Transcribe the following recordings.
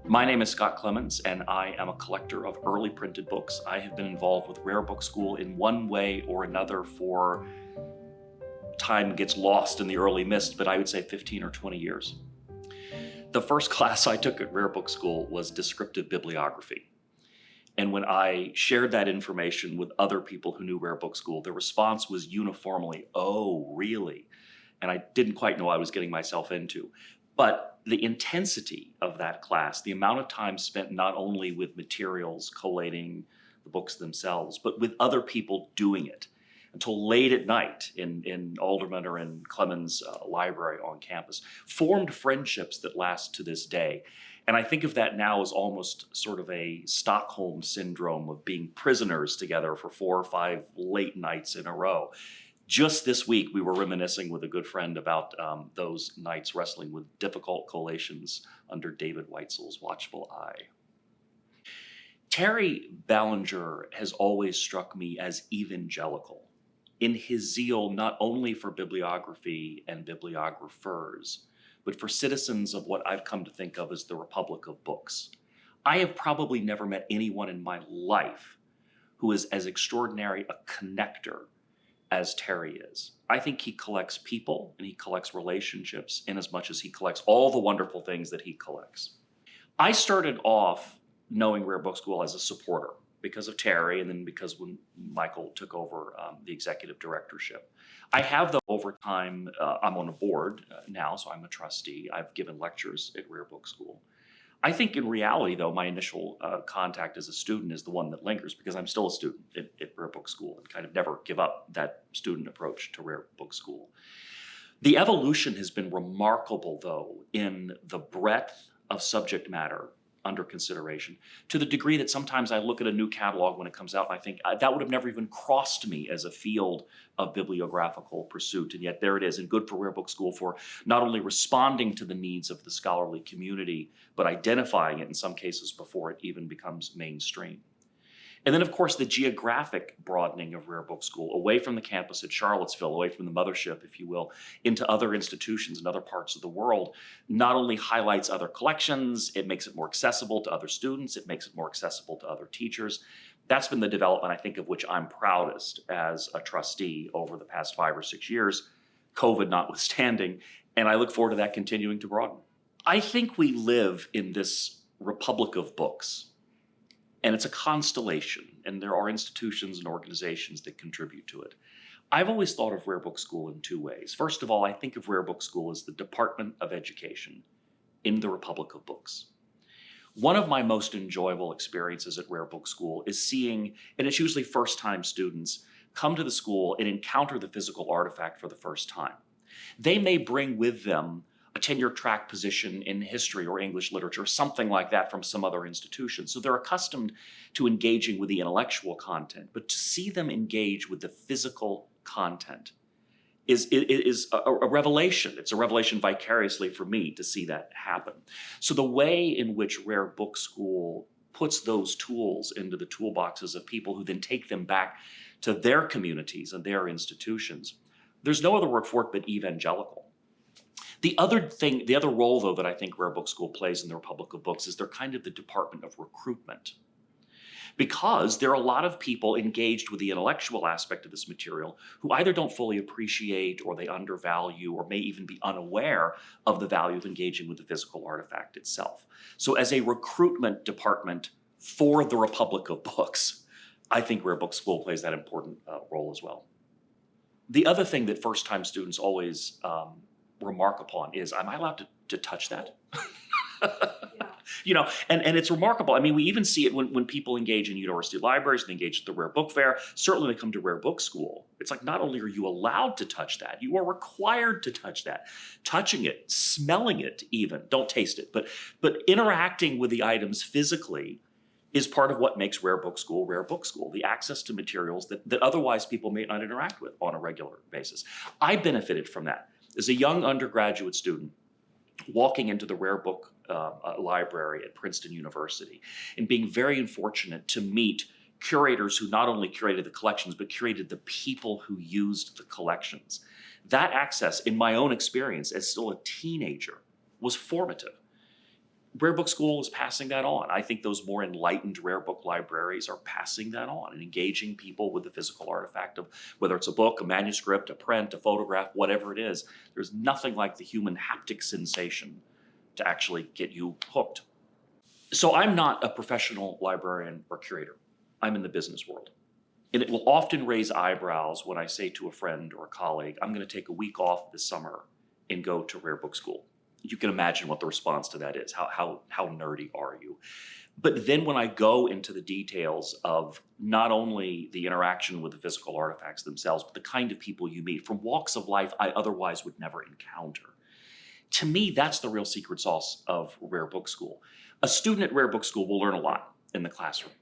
My name is Scott Clemons, and I am a collector of early printed books. I have been involved with Rare Book School in one way or another for time gets lost in the early mist, but I would say 15 or 20 years. The first class I took at Rare Book School was descriptive bibliography. And when I shared that information with other people who knew Rare Book School, the response was uniformly, "Oh, really?" And I didn't quite know what I was getting myself into. But the intensity of that class, the amount of time spent not only with materials collating the books themselves, but with other people doing it until late at night in Alderman or in Clemons library on campus, formed friendships that last to this day. And I think of that now as almost sort of a Stockholm syndrome of being prisoners together for 4 or 5 late nights in a row. Just this week, we were reminiscing with a good friend about those nights wrestling with difficult collations under David Weitzel's watchful eye. Terry Ballinger has always struck me as evangelical in his zeal not only for bibliography and bibliographers, but for citizens of what I've come to think of as the Republic of Books. I have probably never met anyone in my life who is as extraordinary a connector as Terry is. I think he collects people and he collects relationships in as much as he collects all the wonderful things that he collects. I started off knowing Rare Book School as a supporter because of Terry, and then because when Michael took over the executive directorship. I have, though, over time, I'm on a board now, so I'm a trustee. I've given lectures at Rare Book School. I think in reality, though, my initial contact as a student is the one that lingers because I'm still a student at Rare Book School and kind of never give up that student approach to Rare Book School. The evolution has been remarkable, though, in the breadth of subject matter under consideration, to the degree that sometimes I look at a new catalog when it comes out and I think that would have never even crossed me as a field of bibliographical pursuit. And yet there it is, and good for Rare Book School for not only responding to the needs of the scholarly community, but identifying it in some cases before it even becomes mainstream. And then, of course, the geographic broadening of Rare Book School away from the campus at Charlottesville, away from the mothership, if you will, into other institutions in other parts of the world, not only highlights other collections, it makes it more accessible to other students, it makes it more accessible to other teachers. That's been the development, I think, of which I'm proudest as a trustee over the past 5 or 6 years, COVID notwithstanding, and I look forward to that continuing to broaden. I think we live in this republic of books. And it's a constellation, and there are institutions and organizations that contribute to it. I've always thought of Rare Book School in 2 ways. First of all, I think of Rare Book School as the Department of Education in the Republic of Books. One of my most enjoyable experiences at Rare Book School is seeing, and it's usually first-time students, come to the school and encounter the physical artifact for the first time. They may bring with them a tenure track position in history or English literature, something like that from some other institution. So they're accustomed to engaging with the intellectual content, but to see them engage with the physical content is a revelation. It's a revelation vicariously for me to see that happen. So the way in which Rare Book School puts those tools into the toolboxes of people who then take them back to their communities and their institutions, there's no other word for it but evangelical. The other role, though, that I think Rare Book School plays in the Republic of Books is they're kind of the department of recruitment. Because there are a lot of people engaged with the intellectual aspect of this material who either don't fully appreciate or they undervalue or may even be unaware of the value of engaging with the physical artifact itself. So as a recruitment department for the Republic of Books, I think Rare Book School plays that important role as well. The other thing that first-time students always remark upon is, am I allowed to touch that? You know, and it's remarkable. I mean, we even see it when people engage in university libraries, they engage at the Rare Book Fair. Certainly when they come to Rare Book School, it's like not only are you allowed to touch that, you are required to touch that. Touching it, smelling it even, don't taste it, but interacting with the items physically is part of what makes Rare Book School, the access to materials that otherwise people may not interact with on a regular basis. I benefited from that. As a young undergraduate student, walking into the Rare Book library at Princeton University and being very fortunate to meet curators who not only curated the collections, but curated the people who used the collections. That access, in my own experience as still a teenager, was formative. Rare Book School is passing that on. I think those more enlightened rare book libraries are passing that on and engaging people with the physical artifact of whether it's a book, a manuscript, a print, a photograph, whatever it is. There's nothing like the human haptic sensation to actually get you hooked. So I'm not a professional librarian or curator. I'm in the business world. And it will often raise eyebrows when I say to a friend or a colleague, I'm going to take a week off this summer and go to Rare Book School. You can imagine what the response to that is. How nerdy are you? But then when I go into the details of not only the interaction with the physical artifacts themselves, but the kind of people you meet from walks of life I otherwise would never encounter. To me, that's the real secret sauce of Rare Book School. A student at Rare Book School will learn a lot in the classroom.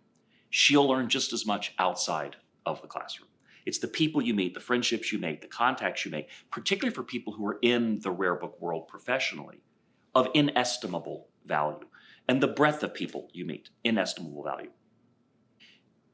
She'll learn just as much outside of the classroom. It's the people you meet, the friendships you make, the contacts you make, particularly for people who are in the rare book world professionally, of inestimable value. And the breadth of people you meet, inestimable value.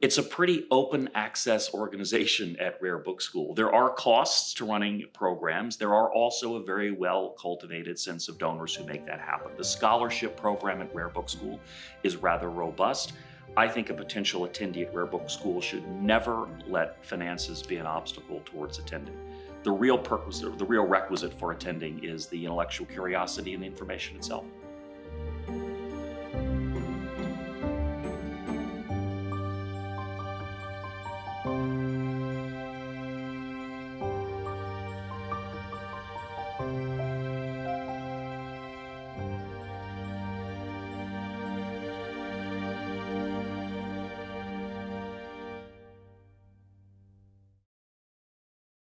It's a pretty open access organization at Rare Book School. There are costs to running programs. There are also a very well cultivated sense of donors who make that happen. The scholarship program at Rare Book School is rather robust. I think a potential attendee at Rare Book School should never let finances be an obstacle towards attending. The real purpose, or the real requisite for attending is the intellectual curiosity and the information itself.